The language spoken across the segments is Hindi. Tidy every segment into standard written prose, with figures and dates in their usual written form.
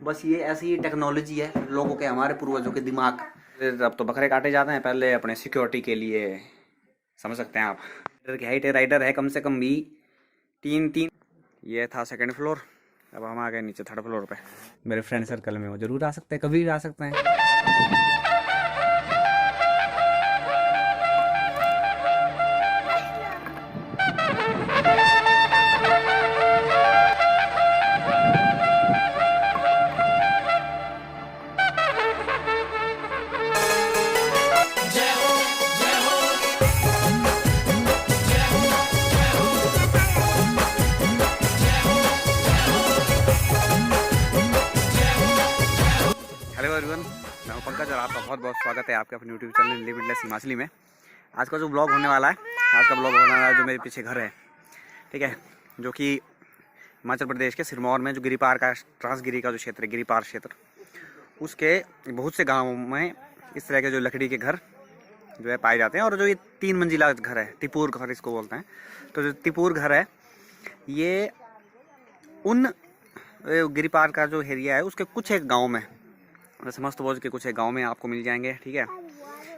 बस ये ऐसी टेक्नोलॉजी है लोगों के, हमारे पूर्वजों के दिमाग। अब तो बकरे काटे जाते हैं, पहले अपने सिक्योरिटी के लिए, समझ सकते हैं आप। राइडर की हाइट है, राइडर है कम से कम भी 3-3। ये था सेकंड फ्लोर, अब हम आ गए नीचे थर्ड फ्लोर पे। मेरे फ्रेंड सर्कल में वो जरूर आ सकते हैं, कभी भी आ सकते हैं। हेलो एवरीवन, मैं हूं पंकज और आपका बहुत बहुत स्वागत है आपके अपने यूट्यूब चैनल लिमिटलेस हिमाचली में। आज का जो ब्लॉग होने वाला है, आज का ब्लॉग होने वाला है जो मेरे पीछे घर है, ठीक है, जो कि हिमाचल प्रदेश के सिरमौर में जो गिरिपार का ट्रांसगिरी का जो क्षेत्र है, गिरिपार क्षेत्र, उसके बहुत से गाँवों में इस तरह के जो लकड़ी के घर जो है पाए जाते हैं। और जो ये 3 मंजिला घर है, तिपूर घर इसको बोलते हैं। तो जो तिपूर घर है, ये उन गिरिपार का जो एरिया है उसके कुछ एक गाँव में, समस्त भोज के कुछ एक गांव में आपको मिल जाएंगे, ठीक है।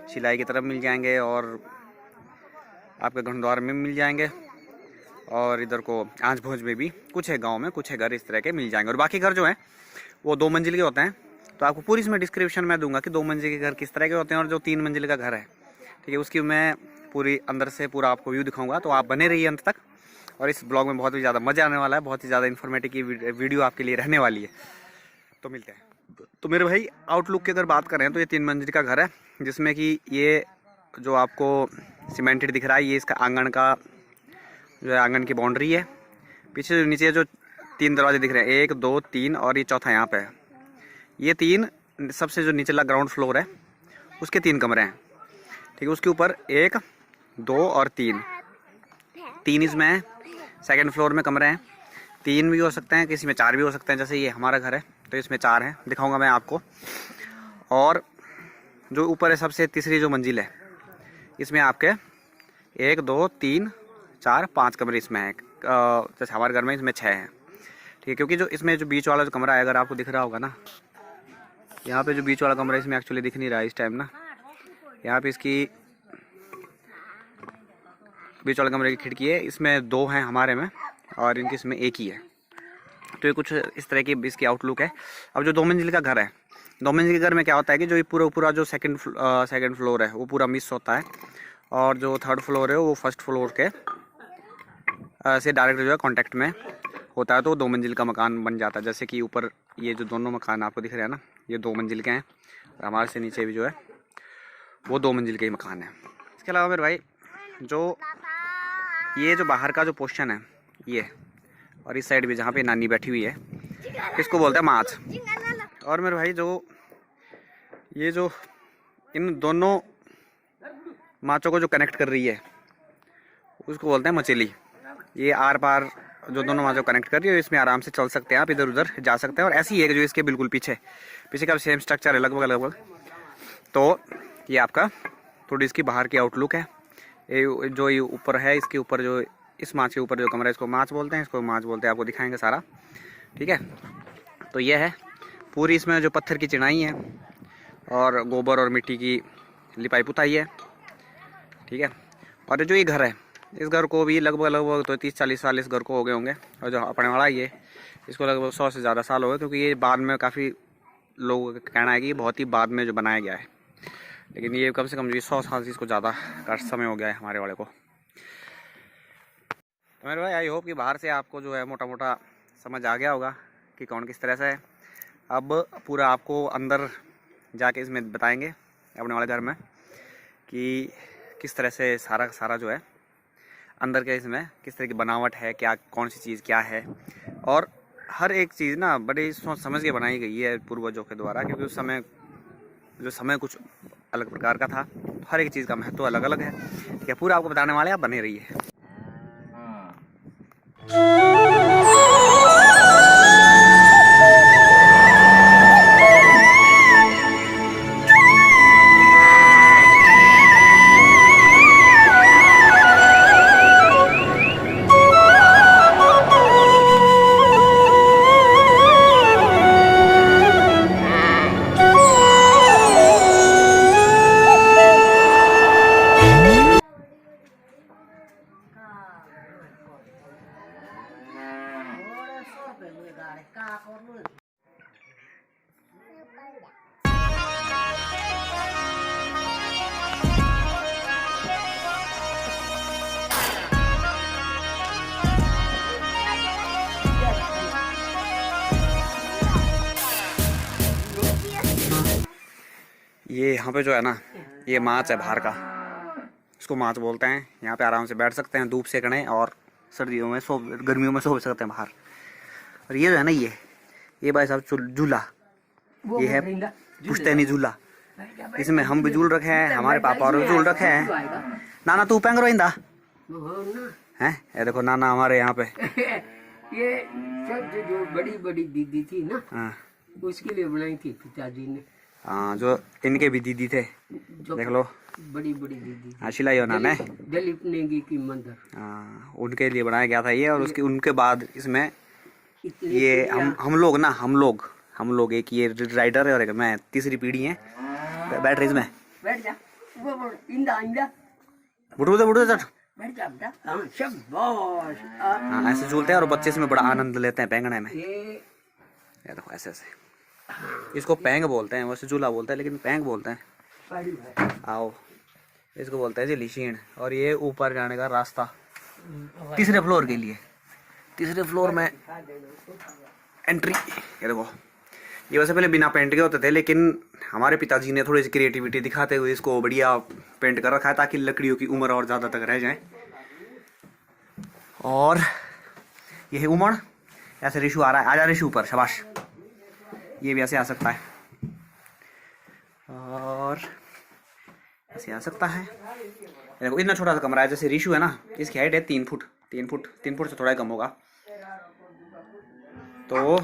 शिलाई की तरफ मिल जाएंगे और आपके घंडद्वार में मिल जाएंगे, और इधर को आंच भोज में भी कुछ एक गांव में कुछ एक घर इस तरह के मिल जाएंगे। और बाकी घर जो हैं वो 2 मंजिल के होते हैं। तो आपको पूरी इसमें डिस्क्रिप्शन में दूंगा कि 2 मंजिल के घर किस तरह के होते हैं और जो 3 मंजिल का घर है, ठीक है, उसकी मैं पूरी अंदर से पूरा आपको व्यू दिखाऊँगा। तो आप बने रहिए अंत तक, और इस ब्लॉग में बहुत ही ज़्यादा मज़ा आने वाला है, बहुत ही ज़्यादा इन्फॉर्मेटिव की वीडियो आपके लिए रहने वाली है। तो मिलते हैं। तो मेरे भाई आउटलुक की अगर बात करें तो ये 3 मंजिल का घर है, जिसमें कि ये जो आपको सीमेंटेड दिख रहा है, ये इसका आंगन का जो है, आंगन की बाउंड्री है। पीछे जो नीचे जो 3 दरवाजे दिख रहे हैं, 1 2 3 और ये चौथा यहाँ पे है। ये 3 सबसे जो निचला ग्राउंड फ्लोर है उसके 3 कमरे हैं, ठीक है। उसके ऊपर 1 2 और 3 इसमें है। सेकेंड फ्लोर में कमरे हैं, 3 भी हो सकते हैं, किसी में 4 भी हो सकते हैं। जैसे ये हमारा घर है तो इसमें 4 हैं, दिखाऊंगा मैं आपको। और जो ऊपर है सबसे तीसरी जो मंजिल है, इसमें आपके 1 2 3 4 5 कमरे इसमें हैं। जैसे हमारे घर में इसमें 6 हैं, ठीक है। क्योंकि जो इसमें जो बीच वाला जो कमरा है, अगर आपको दिख रहा होगा ना, यहाँ पे जो बीच वाला कमरा इसमें एक्चुअली दिख नहीं रहा है इस टाइम ना। यहाँ पे इसकी बीच वाले कमरे की खिड़की है, इसमें 2 हैं हमारे में और इनकी इसमें 1 ही है। तो ये कुछ इस तरह की इसकी आउटलुक है। अब जो 2 मंजिल का घर है, 2 मंजिल के घर में क्या होता है कि जो ये पूरा जो सेकंड फ्लोर है वो पूरा मिस होता है, और जो थर्ड फ्लोर है वो फर्स्ट फ्लोर के से डायरेक्ट जो है कांटेक्ट में होता है। तो 2 मंजिल का मकान बन जाता है। जैसे कि ऊपर ये जो दोनों मकान आपको दिख रहे हैं ना, ये 2 मंजिल के हैं, और हमारे से नीचे भी जो है वो 2 मंजिल के ही मकान है। इसके अलावा मेरे भाई जो ये जो बाहर का जो पोर्शन है ये, और इस साइड भी जहाँ पे नानी बैठी हुई है, इसको बोलते हैं माछ। और मेरे भाई जो ये जो इन दोनों माछों को जो कनेक्ट कर रही है उसको बोलते हैं मछली। ये आर पार जो दोनों माछों को कनेक्ट कर रही है, इसमें आराम से चल सकते हैं, आप इधर उधर जा सकते हैं। और ऐसी है जो इसके बिल्कुल पीछे का सेम स्ट्रक्चर है लगभग। तो ये आपका थोड़ी इसकी बाहर की आउटलुक है। ये जो ये ऊपर है, इसके ऊपर जो इस माछ के ऊपर जो कमरा है, इसको माछ बोलते हैं, इसको माछ बोलते हैं, आपको दिखाएंगे सारा, ठीक है। तो ये है पूरी, इसमें जो पत्थर की चिनाई है और गोबर और मिट्टी की लिपाई पुताई है, ठीक है। और जो ये घर है, इस घर को भी लगभग तो 30-40 साल इस घर को हो गए होंगे। और जो अपने वाला ये, इसको लगभग 100 से ज़्यादा साल हो गए, क्योंकि ये बाद में काफ़ी लोगों का कहना है कि ये बहुत ही बाद में जो बनाया गया है। लेकिन ये कम से कम जो 100 साल से इसको ज़्यादा का समय हो गया है हमारे वाले को। तो मेरे भाई आई होप कि बाहर से आपको जो है मोटा मोटा समझ आ गया होगा कि कौन किस तरह से है। अब पूरा आपको अंदर जाके इसमें बताएंगे अपने वाले घर में कि किस तरह से सारा जो है अंदर के इसमें किस तरह की बनावट है, क्या कौन सी चीज़ क्या है। और हर एक चीज़ ना बड़ी सोच समझ के बनाई गई है पूर्वजों के द्वारा, क्योंकि उस समय जो समय कुछ अलग प्रकार का था। तो हर एक चीज़ का महत्व अलग अलग है, ठीक है। पूरा आपको बताने वाले, आप बने रहिए। ये यहाँ पे जो है ना, ये माच है बाहर का, इसको माच बोलते हैं। यहाँ पे आराम से बैठ सकते हैं, धूप सेकने, और सर्दियों में गर्मियों में सो सकते हैं बाहर। और ये जो है ना, ये भाई साहब झूला, ये है पुश्तैनी झूला। इसमें हम भी झूल रखे हैं, हमारे पापा और भी झूल रखे हैं। नाना तू पेंग रोइंदा है? ये देखो नाना हमारे यहाँ पे ये सब जो बड़ी बड़ी दीदी थी ना, हाँ, उसके लिए बनाई थी पिताजी ने। हाँ, जो इनके भी दीदी थे, देख लो, बड़ी बड़ी दीदी। हाँ, शिलाई नाना है, दिलीप नेगी की मंदिर, हाँ, उनके लिए बनाया गया था ये। और उसके उनके बाद इसमें ये हम लोग एक ये राइडर है और एक मैं, तीसरी पीढ़ी है। बैठ रही इसमें, बैठ जा, इंदा बुढ़ू चट, बैठ जा बेटा। हाँ, शाबाश। हाँ, ऐसे झूलते हैं और बच्चे इसमें बड़ा आनंद लेते हैं पेंगने में। ये देखो ऐसे ऐसे, इसको पेंग बोलते हैं, वैसे झूला बोलते हैं लेकिन पेंग बोलते हैं। आओ, इसको बोलते हैं जी लिशीण। और ये ऊपर जाने का रास्ता तीसरे फ्लोर के लिए, तीसरे फ्लोर में एंट्री। ये देखो, ये वैसे पहले बिना पेंट के होते थे, लेकिन हमारे पिताजी ने थोड़ी सी क्रिएटिविटी दिखाते हुए इसको बढ़िया पेंट कर रखा है ताकि लकड़ियों की उम्र और ज़्यादा तक रह जाए। और ये है उमड़, ऐसे रिशु आ रहा है, आजा रिशु ऊपर, शाबाश। ये भी ऐसे आ सकता है और ऐसे आ सकता है। देखो इतना छोटा सा कमरा है, जैसे रिशु है ना, इसकी हाइट है 3 फुट, 3 फुट से थोड़ा ही कम होगा। तो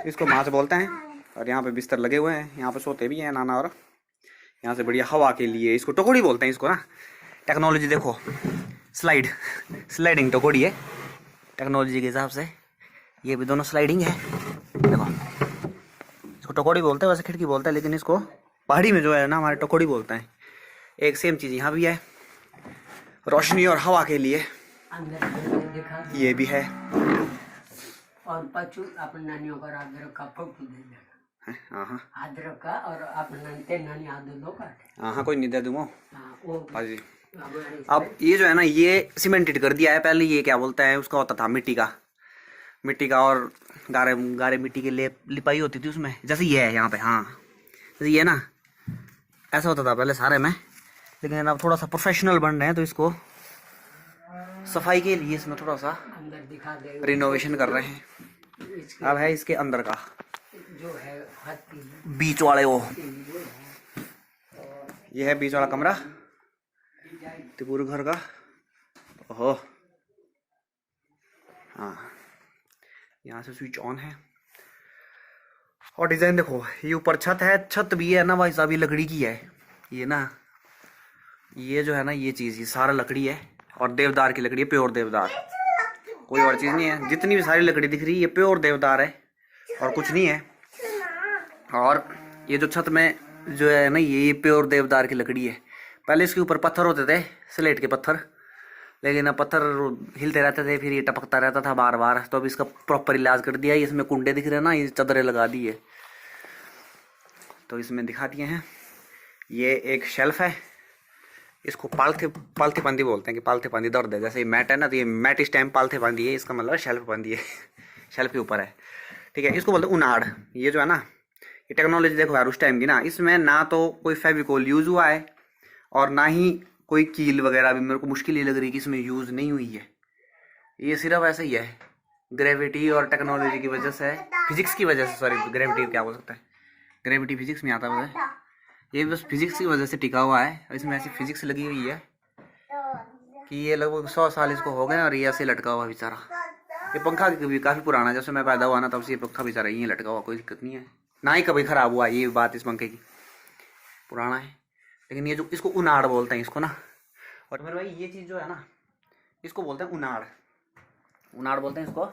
इसको माच बोलते हैं। और यहाँ पे बिस्तर लगे हुए हैं, यहाँ पे सोते भी हैं नाना। और यहाँ से बढ़िया हवा के लिए इसको टकोड़ी बोलते हैं इसको ना। टेक्नोलॉजी देखो, स्लाइडिंग टकोड़ी है टेक्नोलॉजी के हिसाब से। ये भी दोनों स्लाइडिंग है, देखो। इसको टकोड़ी बोलते हैं, वैसे खिड़की बोलते हैं, लेकिन इसको पहाड़ी में जो है ना हमारे टकोड़ी बोलते हैं। एक सेम चीज़ यहाँ भी है, रोशनी और हवा के लिए ये भी है। और पचू अपने नानियों का अदरक का फोटो दे देना। हाँ, अदरक का और अपने नानी आदू दो काट। हाँ, कोई नहीं दे दूँगा जी। अब ये जो है ना, ये सीमेंटेड कर दिया है। पहले ये क्या बोलते हैं, उसका होता था मिट्टी का और गारे मिट्टी के लिपाई होती थी उसमें, जैसे ये है यहाँ पे। हाँ, जैसे ये ना, ऐसा होता था पहले सारे में। लेकिन अब थोड़ा सा प्रोफेशनल बन रहे हैं, तो इसको सफाई के लिए इसमें थोड़ा सा रिनोवेशन कर रहे हैं। अब है इसके अंदर का जो है बीच वाले, वो ये है बीच वाला कमरा त्रिपुर घर का। ओहो, हाँ, यहाँ से स्विच ऑन है। और डिजाइन देखो, ये ऊपर छत है, छत भी है ना भाई साहब, ये लकड़ी की है। ये ना, ये जो है ना, ये चीज़, ये सारा लकड़ी है और देवदार की लकड़ी है, प्योर देवदार, कोई और चीज़ नहीं है। जितनी भी सारी लकड़ी दिख रही है, ये प्योर देवदार है और कुछ नहीं है। और ये जो छत में जो है ना, ये प्योर देवदार की लकड़ी है। पहले इसके ऊपर पत्थर होते थे, स्लेट के पत्थर, लेकिन अब पत्थर हिलते रहते थे, फिर ये टपकता रहता था बार बार। तो अब इसका प्रॉपर इलाज कर दिया है। इसमें कुंडे दिख रहे हैं ना, ये चादरें लगा दी है, तो इसमें दिखा दिए हैं। ये एक शेल्फ है, इसको पालथी पंदी बोलते हैं कि पालथी पंदी दर्द है। जैसे ये मैट है ना, तो ये मैट इस टाइम पालथी पंदी है, इसका मतलब शेल्फ पंदी है। शेल्फ के ऊपर है, ठीक है। इसको बोलते हैं उनाड़। ये जो है ना, ये टेक्नोलॉजी देखो यार उस टाइम की ना, इसमें ना तो कोई फेविकोल यूज़ हुआ है और ना ही कोई कील वगैरह भी मेरे को मुश्किल ही लग रही कि इसमें यूज़ नहीं हुई है। ये सिर्फ ऐसे ही है, ग्रेविटी और टेक्नोलॉजी की वजह से, फिजिक्स की वजह से, सॉरी ग्रेविटी क्या हो सकता है, ग्रेविटी फिजिक्स में आता है। ये बस फिजिक्स की वजह से टिका हुआ है। इसमें ऐसी फिजिक्स लगी हुई है कि ये लगभग 100 साल इसको हो गए और ये ऐसे लटका हुआ बेचारा। ये पंखा भी काफ़ी पुराना है, जब से मैं पैदा हुआ ना तब से ये पंखा बेचारा यहीं लटका हुआ, कोई दिक्कत नहीं है, ना ही कभी ख़राब हुआ। ये बात इस पंखे की, पुराना है। लेकिन ये जो इसको उनाड़ बोलते हैं इसको ना। और मेरे भाई ये चीज़ जो है ना, इसको बोलते हैं उनाड़ बोलते हैं इसको।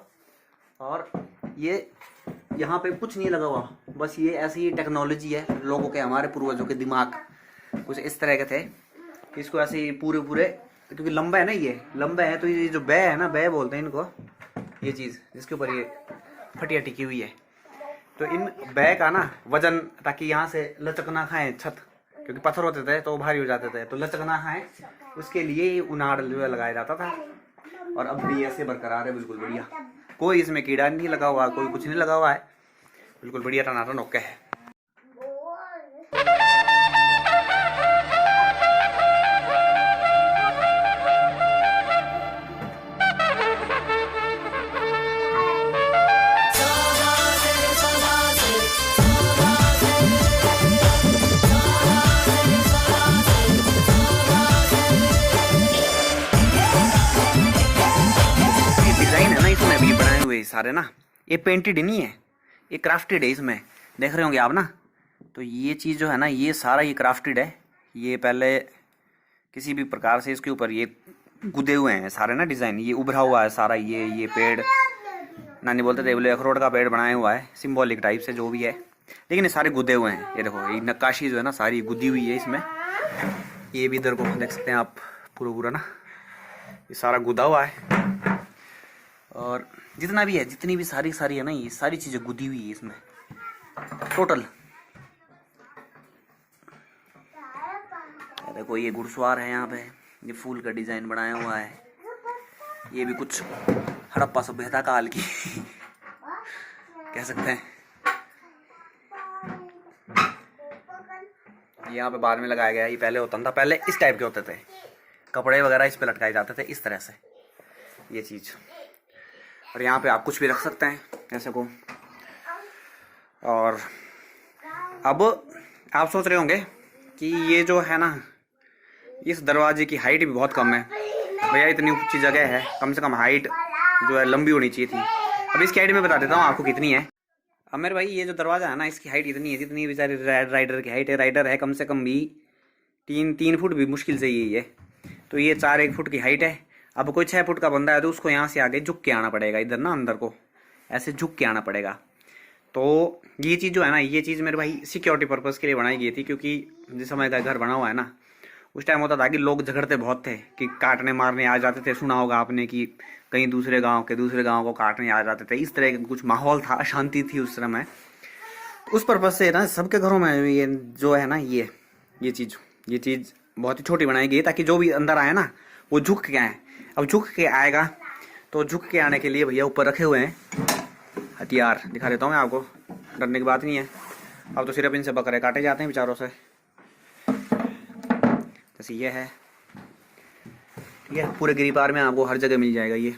और ये यहाँ पे कुछ नहीं लगा हुआ, बस ये ऐसी टेक्नोलॉजी है। लोगों के, हमारे पूर्वजों के दिमाग कुछ इस तरह के थे, इसको ऐसे ही पूरे क्योंकि लंबा है ना, ये लंबा है, तो ये जो बै है ना, बै बोलते हैं इनको, ये चीज़ जिसके ऊपर ये फटिया टिकी हुई है। तो इन बै का ना वजन, ताकि यहाँ से लचक ना खाएं छत, क्योंकि पत्थर होते थे तो भारी हो जाते थे, तो लचक ना खाएं, उसके लिए उनाड़ जो है लगाया जाता था। और अब भी ऐसे बरकरार है, बिल्कुल बढ़िया। कोई इसमें कीड़ा नहीं लगा हुआ, कोई कुछ नहीं लगा हुआ है, बिल्कुल बढ़िया टनाटन ओके है। ये सारे ना, ये पेंटेड नहीं है, ये क्राफ्टेड है। इसमें देख रहे होंगे आप ना, तो ये चीज़ जो है ना, ये सारा ये क्राफ्टेड है। ये पहले किसी भी प्रकार से इसके ऊपर ये गुदे हुए हैं सारे ना डिज़ाइन, ये उभरा हुआ है सारा। ये पेड़ नानी बोलते थे बोले अखरोट का पेड़ बनाया हुआ है, सिंबॉलिक टाइप से जो भी है, लेकिन ये सारे गुदे हुए हैं। ये देखो ये नक्काशी जो है ना सारी गुदी हुई है इसमें। ये भी इधर को देख सकते हैं आप, पूरा ना ये सारा गुदा हुआ है। और जितना भी है, जितनी भी सारी है ना, ये सारी चीज़ें गुदी हुई है इसमें टोटल। देखो ये घुड़सवार है यहाँ पे, ये फूल का डिजाइन बनाया हुआ है। ये भी कुछ हड़प्पा सभ्यता काल की कह सकते हैं। यहाँ पे बाद में लगाया गया, ये पहले होता था, पहले इस टाइप के होते थे, कपड़े वगैरह इस पे लटकाए जाते थे इस तरह से ये चीज़। और यहाँ पे आप कुछ भी रख सकते हैं ऐसे को। और अब आप सोच रहे होंगे कि ये जो है ना, इस दरवाजे की हाइट भी बहुत कम है भैया, इतनी ऊंची जगह है, कम से कम हाइट जो है लंबी होनी चाहिए थी। अब इसकी हाइट मैं बता देता हूँ आपको कितनी है। अब मेरे भाई ये जो दरवाज़ा है ना, इसकी हाइट इतनी है जितनी बेचारी राइडर की हाइट है। राइडर है कम से कम भी 3 फुट भी मुश्किल से यही है, तो ये 4 फुट की हाइट है। अब कोई 6 फुट का बंदा है तो उसको यहाँ से आगे झुक के आना पड़ेगा, इधर ना अंदर को ऐसे झुक के आना पड़ेगा। तो ये चीज़ जो है ना, ये चीज़ मेरे भाई सिक्योरिटी पर्पज़ के लिए बनाई गई थी, क्योंकि जिस समय का घर बना हुआ है ना, उस टाइम होता था कि लोग झगड़ते बहुत थे कि काटने मारने आ जाते थे। सुना होगा आपने कि कहीं दूसरे गांव को काटने आ जाते थे, इस तरह का कुछ माहौल था, अशांति थी उस समय। उस पर्पज़ से ना सबके घरों में ये जो है ना, ये चीज़ बहुत ही छोटी बनाई गई ताकि जो भी अंदर आए ना वो झुक के आए। अब झुक के आएगा तो झुक के आने के लिए भैया ऊपर रखे हुए हैं हथियार, दिखा देता हूँ मैं आपको, डरने की बात नहीं है। अब तो सिर्फ इनसे बकरे काटे जाते हैं बेचारों से, जैसे ये है, ठीक है। पूरे गिरिपार में आपको हर जगह मिल जाएगा ये।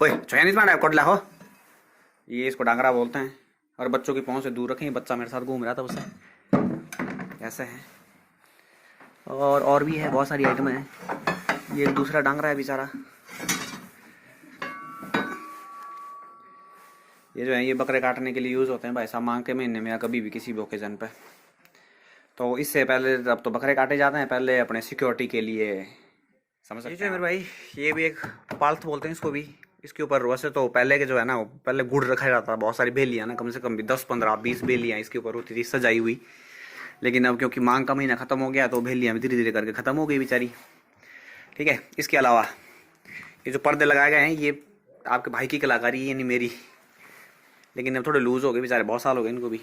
ओए चैनीज मांडा कोटला हो, ये इसको डांगरा बोलते हैं। और बच्चों की पहुंच से दूर रखें, बच्चा मेरे साथ घूम रहा था उससे, ऐसे है। और भी है, बहुत सारी आइटम है। ये दूसरा डांगरा है बेचारा, ये जो है ये बकरे काटने के लिए यूज़ होते हैं भाई साहब, मांग के महीने में या कभी भी किसी भी ओकेजन पे। तो इससे पहले अब तो बकरे काटे जाते हैं, पहले अपने सिक्योरिटी के लिए, समझ सकते हैं मेरे भाई। ये भी एक पालथ बोलते हैं इसको भी। इसके ऊपर वैसे तो पहले के जो है ना, पहले गुड़ रखा जाता था, बहुत सारी बेलियाँ ना, कम से कम भी 10, 15, 20 बेलियाँ इसके ऊपर होती थी सजाई हुई। लेकिन अब क्योंकि मांग का महीना ख़त्म हो गया तो बेलियाँ भी धीरे धीरे करके ख़त्म हो गई बेचारी, ठीक है। इसके अलावा ये जो पर्दे लगाए गए हैं, ये आपके भाई की कलाकारी है, नहीं मेरी, लेकिन अब थोड़े लूज़ हो गए बेचारे, बहुत साल हो गए इनको भी।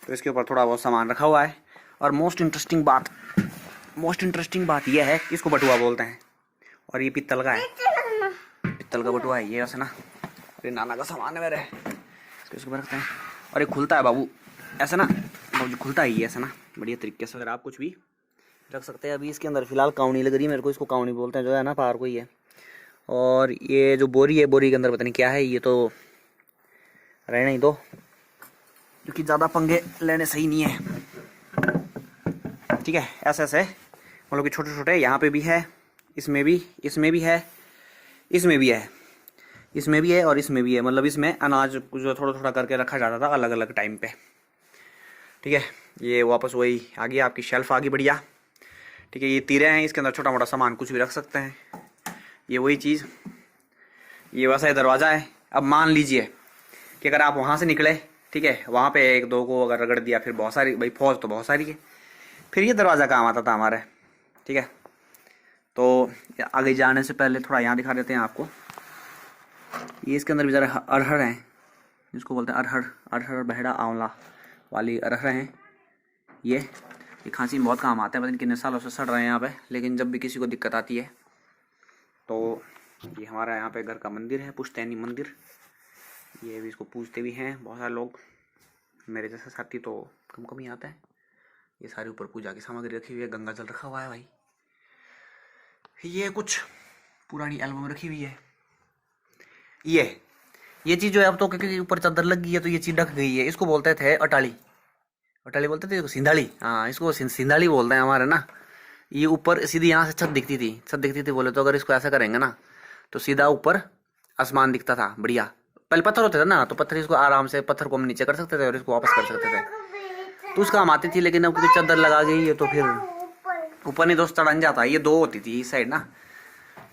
तो इसके ऊपर थोड़ा बहुत सामान रखा हुआ है। और मोस्ट इंटरेस्टिंग बात यह है कि इसको बटुआ बोलते हैं, और ये पित्तल का है, पित्तल का बटुआ है ये वैसे ना। अरे नाना का सामान है मेरे, इसको ऊपर रखते हैं। और ये खुलता है बाबू ऐसा ना, बाबू खुलता है ये ऐसा ना, बढ़िया तरीके से। अगर आप कुछ भी रख सकते हैं। अभी इसके अंदर फिलहाल काउनी लग रही है मेरे को, इसको काउनी बोलते हैं जो है ना, पार को ही है। और ये जो बोरी है, बोरी के अंदर पता नहीं क्या है, ये तो रहना ही दो, क्योंकि ज़्यादा पंगे लेने सही नहीं है, ठीक है। ऐसे ऐसे मतलब कि छोटे छोटे, यहाँ पे भी है, इसमें भी है, इसमें भी है, इसमें भी है और इसमें भी है। मतलब इसमें अनाज जो थोड़ा थोड़ा करके रखा जाता था अलग अलग टाइम पे, ठीक है। ये वापस वही आ गया, आपकी शेल्फ आ गई बढ़िया, ठीक है। ये तीरे हैं, इसके अंदर छोटा मोटा सामान कुछ भी रख सकते हैं। ये वही चीज़, ये वैसा ही दरवाज़ा है। अब मान लीजिए कि अगर आप वहाँ से निकले, ठीक है, वहाँ पे 1-2 को अगर रगड़ दिया, फिर बहुत सारी, भाई फौज तो बहुत सारी है, फिर ये दरवाज़ा काम आता था हमारे, ठीक है। तो आगे जाने से पहले थोड़ा यहाँ दिखा देते हैं आपको। ये इसके अंदर बेचारे अरहर हैं, जिसको बोलते हैं अरहर बहेड़ा आंवला वाली अरहर हैं। ये खांसी में बहुत काम आते हैं, पता नहीं कितने सालों से सड़ रहे हैं यहाँ पे, लेकिन जब भी किसी को दिक्कत आती है तो ये हमारा यहाँ पे घर का मंदिर है, पुश्तैनी मंदिर। ये भी इसको पूजते भी हैं बहुत सारे लोग, मेरे जैसे साथी तो कम ही आता है। ये सारी ऊपर पूजा की सामग्री रखी हुई है, गंगा जल रखा हुआ है भाई। ये कुछ पुरानी एल्बम रखी हुई है। ये चीज़ जो है अब तो क्योंकि ऊपर चादर लग गई है तो ये चीज़ ढक गई है। इसको बोलते थे अटाली बोलते थे, सिंधाड़ी, हाँ इसको सिंधाड़ी बोलते हैं हमारे ना। ये ऊपर सीधी यहाँ से छत दिखती थी बोले तो, अगर इसको ऐसा करेंगे ना तो सीधा ऊपर आसमान दिखता था बढ़िया। पहले पत्थर होते थे ना, तो पत्थर इसको आराम से, पत्थर को हम नीचे कर सकते थे और इसको वापस कर सकते थे, तो उसका हम आती थी। लेकिन अब क्योंकि चादर लगा गई है तो फिर ऊपर नहीं, दोस्त चढ़न जाता। ये दो होती थी इस साइड ना,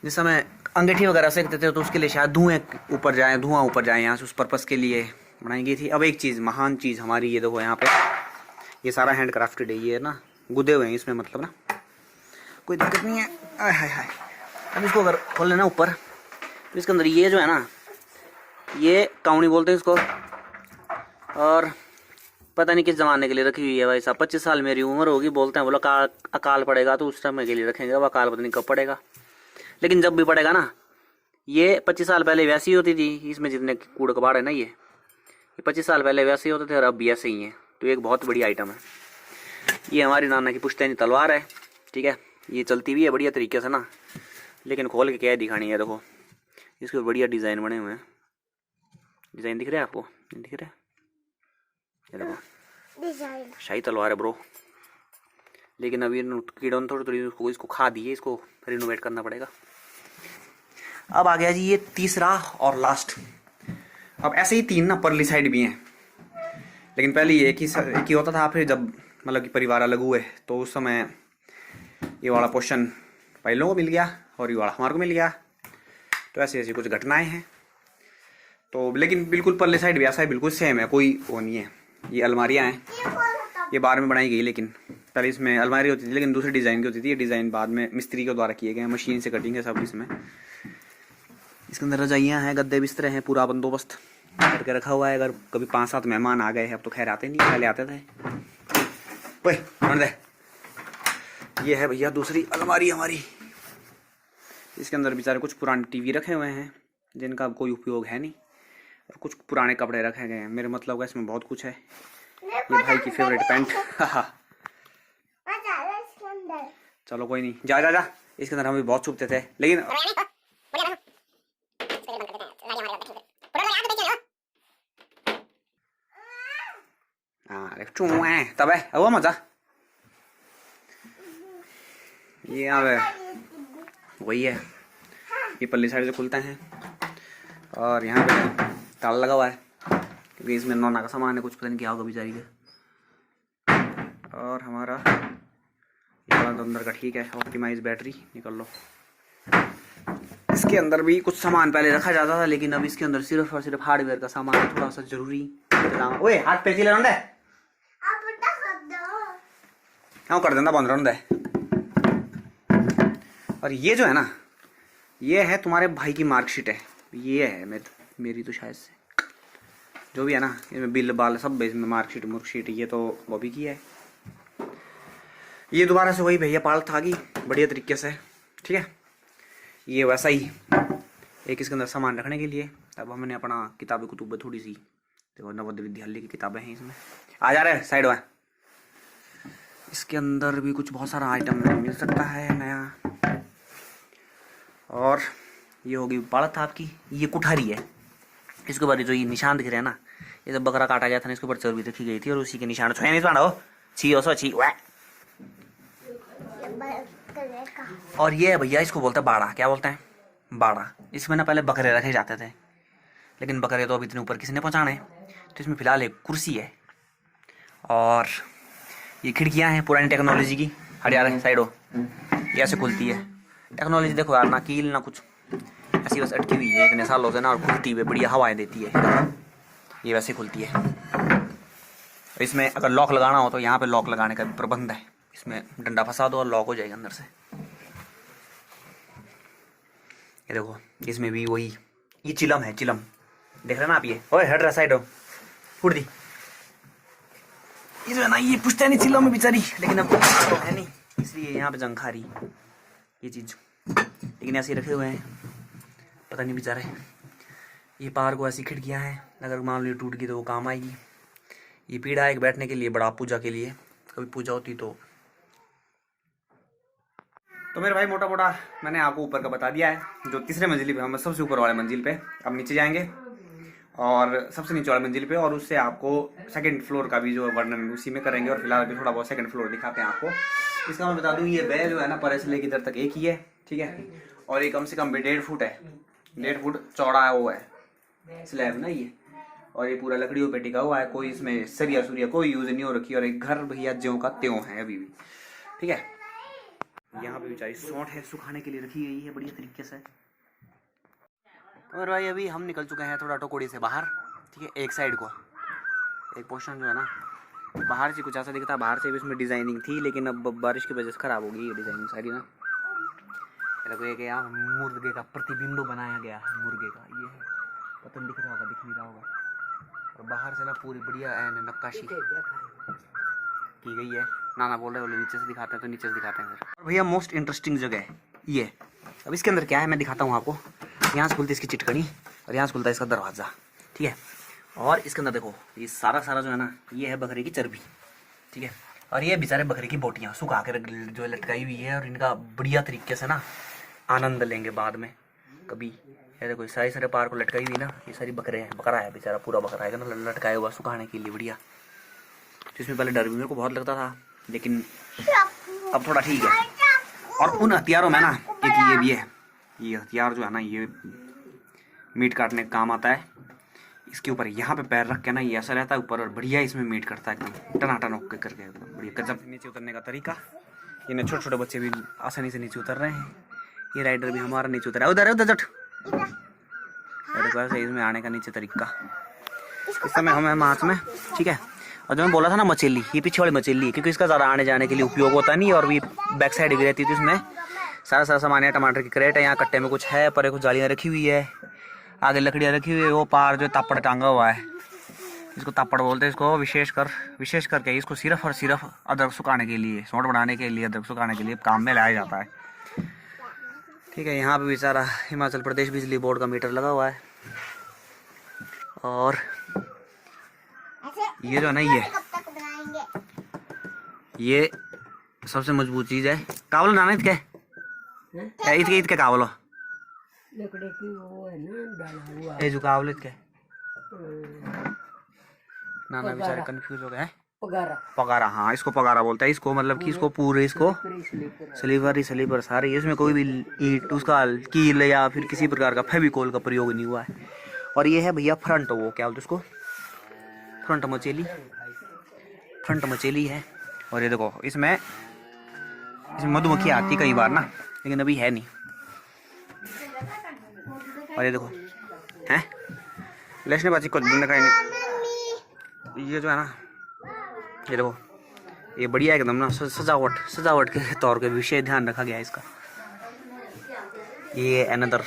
जिस समय अंगीठी वगैरह सेकते थे तो उसके लिए शायद धुआं ऊपर जाए यहाँ से, उस पर्पज़ के लिए बनाई गई थी। अब एक चीज़, महान चीज़ हमारी, ये देखो यहाँ पे ये सारा हैंड क्राफ्टेड है, ये ना गुदे हुए हैं इसमें, मतलब ना कोई दिक्कत नहीं है। आय हाय हाय। अब इसको अगर खोल लेना ऊपर, तो इसके अंदर ये जो है ना, ये काउनी बोलते हैं इसको, और पता नहीं किस ज़माने के लिए रखी हुई है भाई साहब। 25 साल मेरी उम्र होगी, बोलते हैं बोला अकाल पड़ेगा तो उस समय के लिए रखेंगे। अब अकाल पता नहीं कब पड़ेगा, लेकिन जब भी पड़ेगा ना, ये 25 साल पहले वैसी होती थी। इसमें जितने कूड़ कबाड़ है ना, ये 25 साल पहले वैसे ही होते थे और अब भी ऐसे ही हैं। तो एक बहुत बड़ी आइटम है ये। हमारी नाना की पुश्तैनी तलवार है, ठीक है। ये चलती भी है बढ़िया तरीके से ना, लेकिन खोल के क्या दिखानी है। देखो इसके बढ़िया डिज़ाइन बने हुए हैं। डिज़ाइन दिख रहा है आपको? नहीं दिख रहा है? ये देखो शाही तलवार है ब्रो, लेकिन अभी कीड़ों ने थोड़ी इसको खा दी है, इसको रिनोवेट करना पड़ेगा। अब आ गया जी ये तीसरा और लास्ट। अब ऐसे ही 3 ना परली साइड भी हैं, लेकिन पहले ये एक ही होता था। फिर जब मतलब कि परिवार अलग हुए तो उस समय ये वाला पोर्शन भाई लोगों को मिल गया और ये वाला हमारे को मिल गया। तो ऐसी ऐसी कुछ घटनाएं हैं। तो लेकिन बिल्कुल परले साइड भी ऐसा है, बिल्कुल सेम है, कोई वो नहीं है। ये अलमारियाँ हैं, ये बाद में बनाई गई, लेकिन पहले इसमें अलमारी होती थी लेकिन दूसरी डिज़ाइन की होती थी। ये डिज़ाइन बाद में मिस्त्री के द्वारा किए गए हैं, मशीन से कटिंग है सब इसमें। इसके अंदर रजाइयाँ हैं, गद्दे बिस्तर हैं, पूरा बंदोबस्त करके रखा हुआ है। अगर कभी 5-7 मेहमान आ गए हैं, अब तो खैर आते नहीं, पहले आते थे। ओए दे, ये है भैया दूसरी अलमारी हमारी। इसके अंदर बेचारे कुछ पुराने टीवी रखे हुए हैं जिनका कोई उपयोग है नहीं, और कुछ पुराने कपड़े रखे गए हैं। मेरे मतलब का इसमें बहुत कुछ है। ये भाई की फेवरेट पैंट। चलो कोई नहीं, जा जा जा। इसके अंदर हम भी बहुत छुपते थे, लेकिन तब है अब मजा। ये यहाँ पे वही है, ये पल्ली साइड से खुलते हैं और यहाँ पे ताला लगा हुआ है क्योंकि इसमें नौना का सामान है, कुछ पता नहीं क्या होगा बेचारी के। और हमारा ये वाला तो अंदर का ठीक है, ऑप्टिमाइज बैटरी निकल लो। इसके अंदर भी कुछ सामान पहले रखा जाता था, लेकिन अब इसके अंदर सिर्फ और सिर्फ हार्डवेयर का सामान है, थोड़ा सा जरूरी। ओए हाथ पे चिल्ला रहा है, हाँ कर देना बंद रहा है। और ये जो है ना, ये है तुम्हारे भाई की मार्कशीट है। ये है मेरी तो शायद से जो भी है ना, इसमें बिल बाल सब इसमें मार्कशीट ये तो वो भी की है। ये दोबारा से वही भैया पाल था कि बढ़िया तरीके से, ठीक है। ये वैसा ही एक इसके अंदर सामान रखने के लिए। अब हमने अपना किताबें कुतुबें थोड़ी सी, देखो नवोदय विद्यालय की किताबें हैं इसमें। आ जा रहे साइड में। इसके अंदर भी कुछ बहुत सारा आइटम मिल सकता है नया। और ये होगी बालत आपकी, ये कुठारी है। इसके ऊपर जो ये निशान दिख रहे हैं ना, ये जब बकरा काटा गया था ना, इसके ऊपर चर्बी रखी गई थी और उसी के निशान छुए नहीं पाना हो छी हो सो छी। और ये भैया इसको बोलते हैं बाड़ा। क्या बोलते हैं? बाड़ा। इसमें ना पहले बकरे रखे जाते थे, लेकिन बकरे तो अब इतने ऊपर किसी ने पहुंचाने, तो इसमें फिलहाल एक कुर्सी है। और ये खिड़कियां हैं पुरानी टेक्नोलॉजी की। हट जा रहे साइड हो, ये ऐसे खुलती है टेक्नोलॉजी। देखो यार, ना कील ना कुछ, ऐसी बस अटकी हुई है इतने सालों से ना, और खुलती हुई बढ़िया हवाएं देती है। ये वैसे खुलती है। इसमें अगर लॉक लगाना हो तो यहाँ पे लॉक लगाने का प्रबंध है। इसमें डंडा फंसा दो और लॉक हो जाएगा अंदर से। ये देखो इसमें भी वही, ये चिलम है, चिलम देख रहे ना आप? ये ओए हट रहा साइड हो, फुट दी। इसमें ना ये पुश्तैनी चिलम है बेचारी, लेकिन अब तो है नहीं, इसलिए यहाँ पे जंग खा रही ये चीज़। लेकिन ऐसे रखे हुए हैं, पता नहीं बेचारे। ये पार को ऐसी खिड़कियाँ हैं, अगर मान लो टूट गई तो वो काम आएगी। ये पीढ़ा एक बैठने के लिए, बड़ा पूजा के लिए, कभी पूजा होती तो मेरे भाई मोटा मोटा मैंने आपको ऊपर का बता दिया है। जो तीसरे मंजिल पे, हम सबसे ऊपर वाले मंजिल पे अब नीचे जाएंगे और सबसे नीचे वाले मंजिल पे, और उससे आपको सेकंड फ्लोर का भी जो वर्णन उसी में करेंगे। और फिलहाल अभी थोड़ा बहुत सेकंड फ्लोर दिखाते हैं आपको। इसका मैं बता दूं, ये बैल जो है ना, पर से लेकर इधर तक एक ही है, ठीक है। और ये कम से कम 1.5 फुट है, 1.5 फुट चौड़ा है, वो है स्लैब ना ये, और ये पूरा लकड़ियों पे टिका हुआ है, कोई इसमें सरिया सुरिया कोई यूज नहीं हो रखी, और एक घर भैया ज्यों का त्यों है अभी भी। ठीक है, यहाँ पे बेचारी सौंठ है सुखाने के लिए रखी गई है बढ़िया तरीके से। और भाई अभी हम निकल चुके हैं थोड़ा टोकोड़ी से बाहर। ठीक है, एक साइड को एक पोर्शन जो है ना बाहर से कुछ ऐसा दिखता है, बाहर से भी इसमें डिजाइनिंग थी, लेकिन अब बारिश की वजह से खराब हो गई ये डिजाइनिंग सारी ना। एक यहाँ मुर्गे का प्रतिबिंब बनाया गया है, मुर्गे का ये है, पता नहीं दिख रहा होगा, दिख नहीं रहा होगा। और बाहर से ना पूरी बढ़िया नक्काशी की गई है। नाना बोल रहे बोले नीचे से दिखाते हैं, तो नीचे से दिखाते हैं फिर। और भैया मोस्ट इंटरेस्टिंग जगह है ये। अब इसके अंदर क्या है मैं दिखाता हूँ आपको। यहाँ से खुलती है इसकी चिटकनी, और यहाँ से खुलता है इसका दरवाज़ा। ठीक है, और इसके अंदर देखो ये सारा जो है ना, ये है बकरे की चर्बी। ठीक है, और ये बेचारे बकरे की बोटियाँ सुखा के जो लटकाई हुई है, और इनका बढ़िया तरीके से ना आनंद लेंगे बाद में कभी। ये देखो सारे पार को लटकाई हुई ना, ये सारी बकरे हैं, बकरा है बेचारा, पूरा बकरा है ना लटकाया हुआ सुखाने के लिए बढ़िया। जिसमें पहले डर भी मेरे को बहुत लगता था, लेकिन अब थोड़ा ठीक है। और उन हथियारों में ना एक ये भी है, ये हथियार जो है ना ये मीट काटने का काम आता है। इसके ऊपर यहाँ पे पैर रख के ना ये ऐसा रहता है ऊपर, और बढ़िया इसमें मीट करता है एकदम टनाटन होकर करके, एकदम बढ़िया गजब। नीचे उतरने का तरीका, ये छोटे छोटे बच्चे भी आसानी से नीचे उतर रहे हैं। ये राइडर भी हमारा नीचे उतरा है, उधर है उधर जट इसमें आने का नीचे तरीका। इस समय हमें माछ में। ठीक है, और जो मैं बोला था ना मछली, ये पीछे वाली मछली है, क्योंकि इसका ज़्यादा आने जाने के लिए उपयोग होता नहीं, और भी बैक साइड भी रहती थी। उसमें सारा सामान है, टमाटर की क्रेट है, यहाँ कट्टे में कुछ है, पर कुछ जालियाँ रखी हुई है, आगे लकड़ियाँ रखी हुई है, वो पार जो तापड़ टांगा हुआ है, इसको तापड़ बोलते हैं इसको। विशेष करके इसको सिर्फ और सिर्फ अदरक सुखाने के लिए, सौंठ बनाने के लिए, अदरक सुखाने के लिए काम में लाया जाता है। ठीक है, यहाँ पे भी सारा हिमाचल प्रदेश बिजली बोर्ड का मीटर लगा हुआ है। और ये जो है ना ये सबसे मजबूत चीज है। कावलो नाना इसके इसके कावलो लकड़ी की वो है ना डाला हुआ ये जो कावलो इसके नाना बेचारे कंफ्यूज हो गए हैं। पगारा, हाँ इसको पगारा बोलता है। इसको मतलब कि इसको पूरे इसको स्लीपर सारे, इसमें कोई भी ईंट उसका कील या फिर किसी प्रकार का फेविकोल का प्रयोग नहीं हुआ है। और ये है भैया फ्रंट, वो क्या बोलते उसको, फ्रंट मचेली है। और ये देखो इसमें मधुमक्खी आती कई बार ना, लेकिन अभी है नहीं। और ये देखो हैं लेसने बाजी को दिन दिखाई नहीं। ये जो है ना ये देखो ये बढ़िया एकदम ना सजावट के तौर पे विषय ध्यान रखा गया है इसका। ये अनदर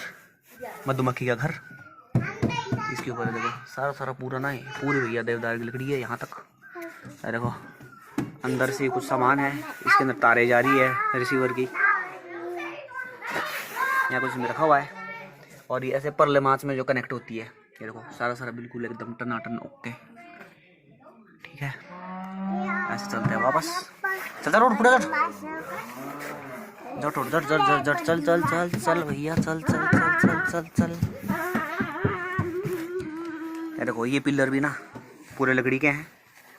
मधुमक्खी का घर, इसके ऊपर देखो सारा पूरा ना है, पूरी भैया देवदार की लकड़ी है यहाँ तक। देखो अंदर से कुछ सामान है, इसके अंदर तारे जा रही है रिसीवर की, यहाँ कुछ इसमें रखा हुआ है। और ये ऐसे परले माच में जो कनेक्ट होती है, ये देखो सारा बिल्कुल एकदम टनाटन ओके। ठीक है, ऐसे चलते हैं वापस, चलता रोड पूरा जट चल भैया चल। ये देखो ये पिलर भी ना पूरे लकड़ी के हैं,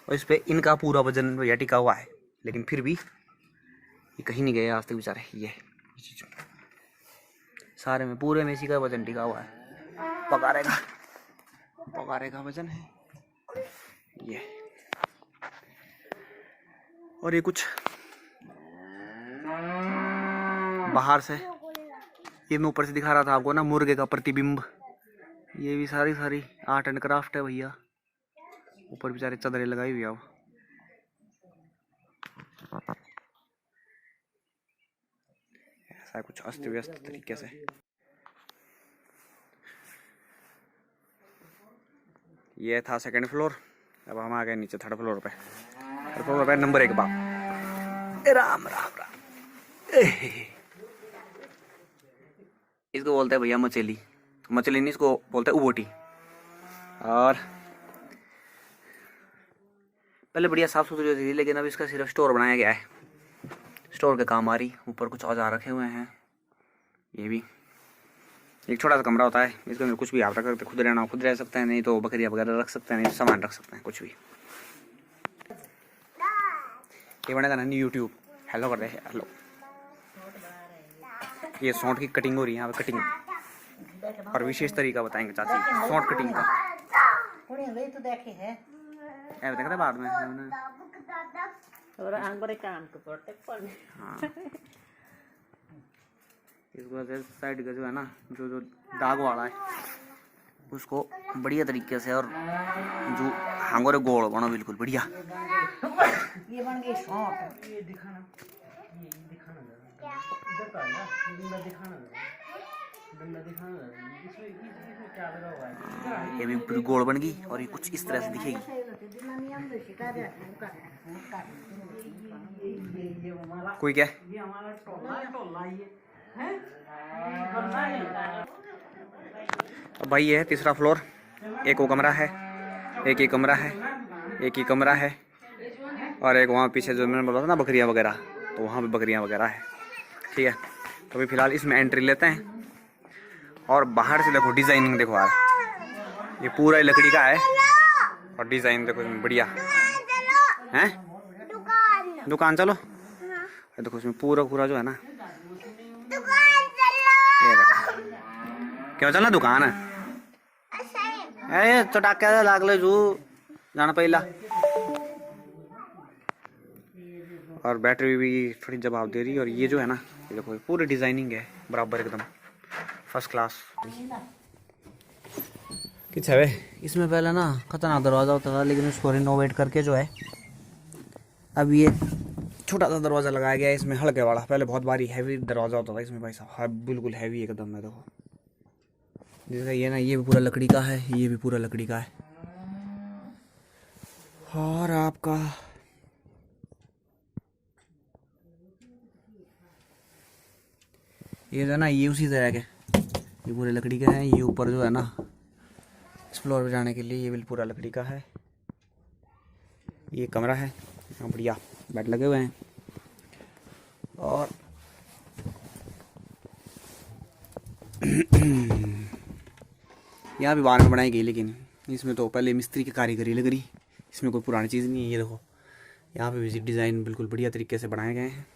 और इस पे इनका पूरा वजन भैया टिका हुआ है, लेकिन फिर भी ये कहीं नहीं गए आज तक बेचारे। ये सारे में पूरे में इसी का वजन टिका हुआ है। पगारे का वजन है ये। और ये कुछ बाहर से ये मैं ऊपर से दिखा रहा था आपको ना, मुर्गे का प्रतिबिंब। ये भी सारी आर्ट एंड क्राफ्ट है भैया। ऊपर बेचारे चादरें लगाई हुई है। ऐसा कुछ अस्त व्यस्त तरीके से। ये था सेकंड फ्लोर, अब हम आ गए नीचे थर्ड फ्लोर पे। थर्ड फ्लोर पे नंबर 1 बाप राम। इसको बोलते हैं भैया मछली नहीं, इसको बोलते हैं उबोटी। और पहले बढ़िया साफ सुथरी होती थी, लेकिन अब इसका सिर्फ स्टोर बनाया गया है, स्टोर के काम आ रही। ऊपर कुछ औजार रखे हुए हैं। ये भी एक छोटा सा कमरा होता है, इसके अंदर कुछ भी आप रख सकते, खुद रहना खुद रह सकते हैं, नहीं तो बकरियां वगैरह रख सकते हैं, नहीं तो सामान रख सकते हैं कुछ भी। ये बनेगा ना यूट्यूब, हेलो कर दे हेलो। ये सौंठ की कटिंग हो रही है यहाँ पे, कटिंग और विशेष तरीका बताएंगे चाची शॉर्ट कटिंग का। तो देखे है देख रहे बाद में और आंग बड़े काम को प्रोटेक्ट करने। हाँ इस वजह से साइड का जो है ना जो जो दाग वाला है उसको बढ़िया तरीके से और जो हांगोरे गोल बनो बिल्कुल बढ़िया। ये बन गई शॉर्ट। ये दिखाना इधर का ना डंडा दिखाना इसमें क्या लगा हुआ है। ये भी पूरी गोल बन गई और ये कुछ इस तरह से दिखेगी। कोई क्या ये हमारा टोला ये है अब भाई ये है तीसरा फ्लोर। एक वो कमरा है, एक ही कमरा है, एक ही कमरा है और एक वहाँ पीछे जो मैंने बोला था ना बकरियाँ वगैरह, तो वहाँ पे बकरियाँ वगैरह है। ठीक है तो अभी फ़िलहाल इसमें एंट्री लेते हैं और बाहर से देखो डिज़ाइनिंग देखो यार, ये पूरा ही लकड़ी का है और डिज़ाइन देखो इसमें बढ़िया है। दुकान चलो देखो इसमें पूरा जो है ना ये देखो क्यों चलना दुकान है चटाके लागले जू जाना पहला। और बैटरी भी थोड़ी जवाब दे रही है और ये जो है ना ये देखो पूरी डिजाइनिंग है बराबर एकदम फर्स्ट क्लास। किस है इसमें पहले ना खतरनाक दरवाज़ा होता था लेकिन उसको रिनोवेट करके जो है अब ये छोटा सा दरवाज़ा लगाया गया है इसमें हल्के वाला। पहले बहुत भारी हैवी दरवाज़ा होता था इसमें भाई साहब, बिल्कुल हैवी एकदम है। देखो जैसे ये ना ये भी पूरा लकड़ी का है, ये भी पूरा लकड़ी का है। और आपका ये जो है ना ये उसी तरह के ये पूरे लकड़ी के हैं। ये ऊपर जो है ना इस फ्लोर पे जाने के लिए ये भी पूरा लकड़ी का है। ये कमरा है, यहाँ बढ़िया बेड लगे हुए हैं और यहाँ भी बाहर में बनाई गई लेकिन इसमें तो पहले मिस्त्री की कारीगरी लग रही, इसमें कोई पुरानी चीज़ नहीं है। ये देखो यहाँ पे भी डिज़ाइन बिल्कुल बढ़िया तरीके से बनाए गए हैं।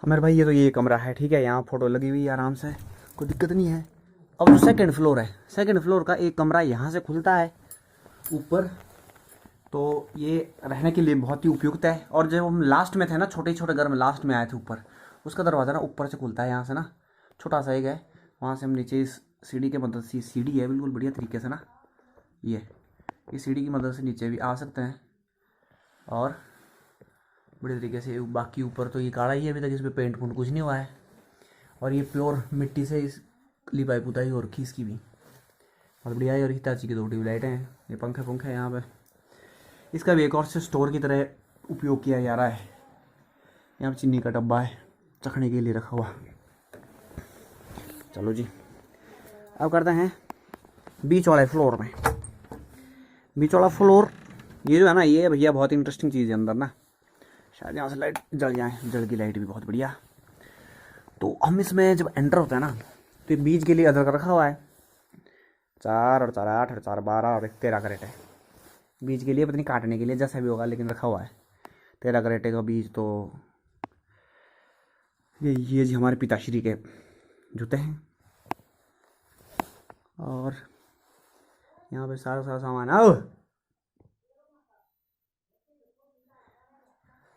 मेरे भाई ये तो ये कमरा है, ठीक है, यहाँ फोटो लगी हुई है आराम से, कोई दिक्कत नहीं है। अब जो सेकंड फ्लोर है, सेकंड फ्लोर का एक कमरा यहाँ से खुलता है ऊपर, तो ये रहने के लिए बहुत ही उपयुक्त है। और जब हम लास्ट में थे ना, छोटे छोटे घर में लास्ट में आए थे ऊपर, उसका दरवाज़ा ना ऊपर से खुलता है यहाँ से ना, छोटा सा एक है, वहाँ से हम नीचे इस सीढ़ी के मदद से, सीढ़ी है बिल्कुल बढ़िया तरीके से ना, ये सीढ़ी की मदद से नीचे भी आ सकते हैं और बड़े तरीके से। बाकी ऊपर तो ये काला ही है, अभी तक इस पर पेंट पुंट कुछ नहीं हुआ है और ये प्योर मिट्टी से इस लिपाई पुताई और खीस की भी बहुत बढ़िया है। और हिताची की 2 ट्यूबलाइटें हैं, ये पंखे पंखे हैं यहाँ पे। इसका भी एक और से स्टोर की तरह उपयोग किया जा रहा है। यहाँ पे चीनी का डब्बा है चखने के लिए रखा हुआ। चलो जी अब करते हैं बीच वाले फ्लोर में। बीच वाला फ्लोर ये जो है ना, ये भैया बहुत इंटरेस्टिंग चीज़ है अंदर ना, शायद यहाँ से लाइट जल जाए, जल की लाइट भी बहुत बढ़िया। तो हम इसमें जब एंटर होते हैं ना, तो बीच के लिए अदरक रखा हुआ है, 4 और 4 8 और 4 12 और 13 करेट है बीज के लिए, पता नहीं काटने के लिए जैसा भी होगा, लेकिन रखा हुआ है 13 करेटे का बीज। तो ये जी हमारे पिताश्री के जूते हैं और यहाँ पे सारा सामान। आओ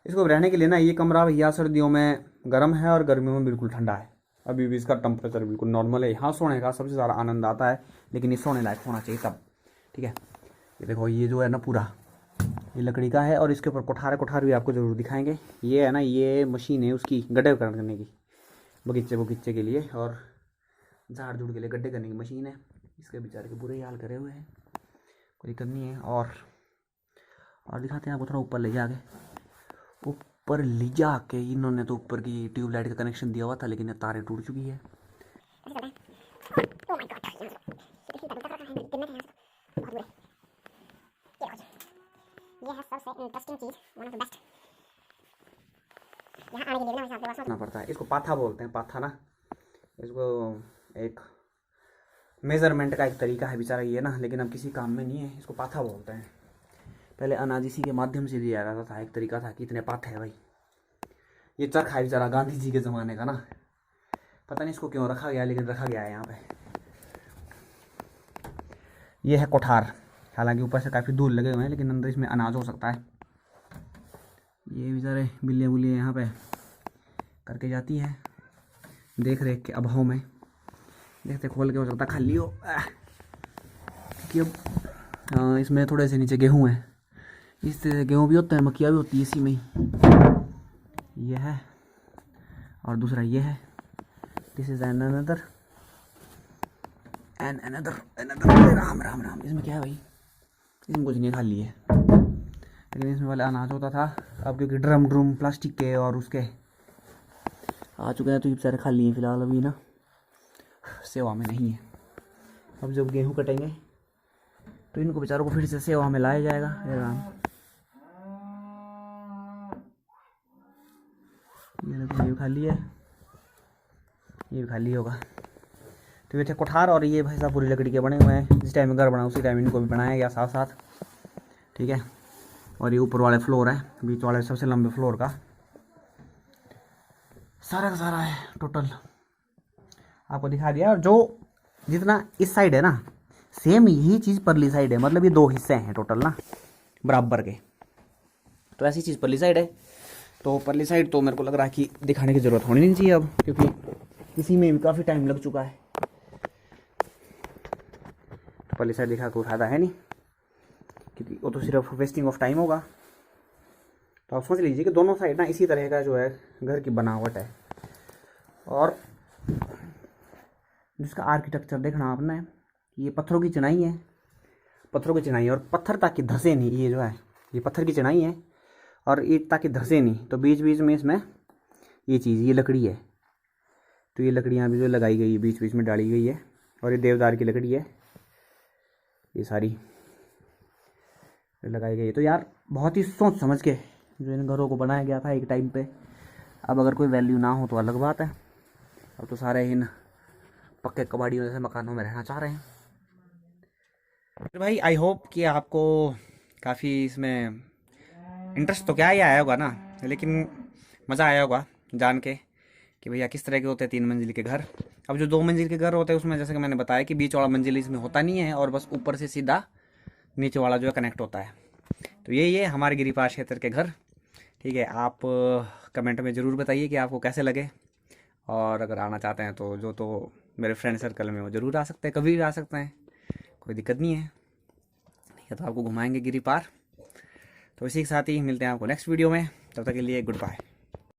इसको रहने के लिए ना, ये कमरा भैया सर्दियों में गर्म है और गर्मियों में बिल्कुल ठंडा है। अभी भी इसका टेम्परेचर बिल्कुल नॉर्मल है। यहाँ सोने का सबसे ज़्यादा आनंद आता है, लेकिन ये सोने लायक होना चाहिए तब, ठीक है। ये देखो ये जो है ना पूरा ये लकड़ी का है और इसके ऊपर कोठार भी आपको ज़रूर दिखाएंगे। ये है ना, ये मशीन है उसकी गड्ढे करने की, बगीचे के लिए और झाड़ झूड़ के लिए गड्ढे करने की मशीन है। इसके बेचारे के बुरे हाल करे हुए हैं, कोई दिक्कत नहीं है। और दिखाते हैं आपको थोड़ा ऊपर ले जाके, ऊपर ले जाके इन्होंने तो ऊपर की ट्यूबलाइट का कनेक्शन दिया हुआ था, लेकिन ये तारें टूट चुकी है। ये है सबसे इंटरेस्टिंग चीज, वन ऑफ द बेस्ट। यहाँ आने के लिए ना वैसे पड़ता है, इसको पाथा बोलते हैं, पाथा ना, इसको एक मेजरमेंट का एक तरीका है बेचारा ये ना, लेकिन अब किसी काम में नहीं है, इसको पाथा बोलते हैं। पहले अनाज इसी के माध्यम से दिया जाता था, एक तरीका था कि इतने पाथे है भाई, ये चरखा है बेचारा गांधी जी के ज़माने का ना, पता नहीं इसको क्यों रखा गया, लेकिन रखा गया है यहाँ पे। ये है कोठार, हालांकि ऊपर से काफ़ी दूर लगे हुए हैं, लेकिन अंदर इसमें अनाज हो सकता है। ये बेचारे बिल्लियाँ बुल्लियाँ यहाँ पे करके जाती हैं देख रेख के अभाव में। देखते खोल के, हो सकता खाली हो, कि अब इसमें थोड़े से नीचे गेहूँ है, इस तरह से गेहूँ भी होता है, मक्खियाँ भी होती है इसी में ही। ये है और दूसरा ये है, this is another and another. Ram Ram Ram. इसमें क्या है भाई, इसमें कुछ नहीं, खाली है, लेकिन इसमें वाला अनाज होता था। अब क्योंकि ड्रम प्लास्टिक के और उसके आ चुके हैं, तो ये बेचारे खाली हैं फिलहाल, अभी ना सेवा में नहीं है। अब जब गेहूँ कटेंगे तो इनको बेचारों को फिर से सेवा में लाया जाएगा। ये राम, ये भी खाली है, ये भी खाली होगा। तो ये थे कोठार, और ये भाई साहब पूरी लकड़ी के बने हुए हैं। जिस टाइम में घर बना उसी टाइम इनको भी बनाया गया साथ साथ, ठीक है। और ये ऊपर वाले फ्लोर है, बीच वाले सबसे लंबे फ्लोर का सारा है टोटल, आपको दिखा दिया। और जो जितना इस साइड है ना, सेम यही चीज़ परली साइड है, मतलब ये दो हिस्से हैं टोटल ना बराबर के। तो ऐसी चीज़ परली साइड है, तो परली साइड तो मेरे को लग रहा है कि दिखाने की ज़रूरत होनी नहीं चाहिए अब, क्योंकि इसी में भी काफ़ी टाइम लग चुका है। तो परली साइड दिखा कोई फायदा है नहीं, क्योंकि वो तो सिर्फ वेस्टिंग ऑफ टाइम होगा। तो आप समझ लीजिए कि दोनों साइड ना इसी तरह का जो है घर की बनावट है। और जिसका आर्किटेक्चर देखना आपने, ये पत्थरों की चिनाई है, पत्थरों की चिनाई है, और पत्थर ताकि धंसे नहीं, ये जो है ये पत्थर की चिनाई है, और ईंट ताकि धंसे नहीं, तो बीच बीच में इसमें ये चीज़, ये लकड़ी है, तो ये लकड़ियाँ भी जो लगाई गई है बीच बीच में डाली गई है, और ये देवदार की लकड़ी है, ये सारी लगाई गई है। तो यार बहुत ही सोच समझ के जो इन घरों को बनाया गया था एक टाइम पे। अब अगर कोई वैल्यू ना हो तो अलग बात है, अब तो सारे इन पक्के कबाड़ियों जैसे मकानों में रहना चाह रहे हैं। तो भाई आई होप कि आपको काफ़ी इसमें इंटरेस्ट तो क्या ही आया होगा ना, लेकिन मज़ा आया होगा जान के कि भैया किस तरह के होते हैं 3 मंजिल के घर। अब जो 2 मंजिल के घर होते हैं उसमें जैसे कि मैंने बताया कि बीच वाला मंजिल इसमें होता नहीं है, और बस ऊपर से सीधा नीचे वाला जो है कनेक्ट होता है। तो यही है हमारे गिरिपार क्षेत्र के घर, ठीक है। आप कमेंट में ज़रूर बताइए कि आपको कैसे लगे, और अगर आना चाहते हैं तो जो तो मेरे फ्रेंड सर्कल में वो ज़रूर आ सकते हैं, कभी भी आ सकते हैं, कोई दिक्कत नहीं है, ठीक है। तो आपको घुमाएंगे गिरिपार। तो इसी के साथ ही मिलते हैं आपको नेक्स्ट वीडियो में, तब तक के लिए गुड बाय।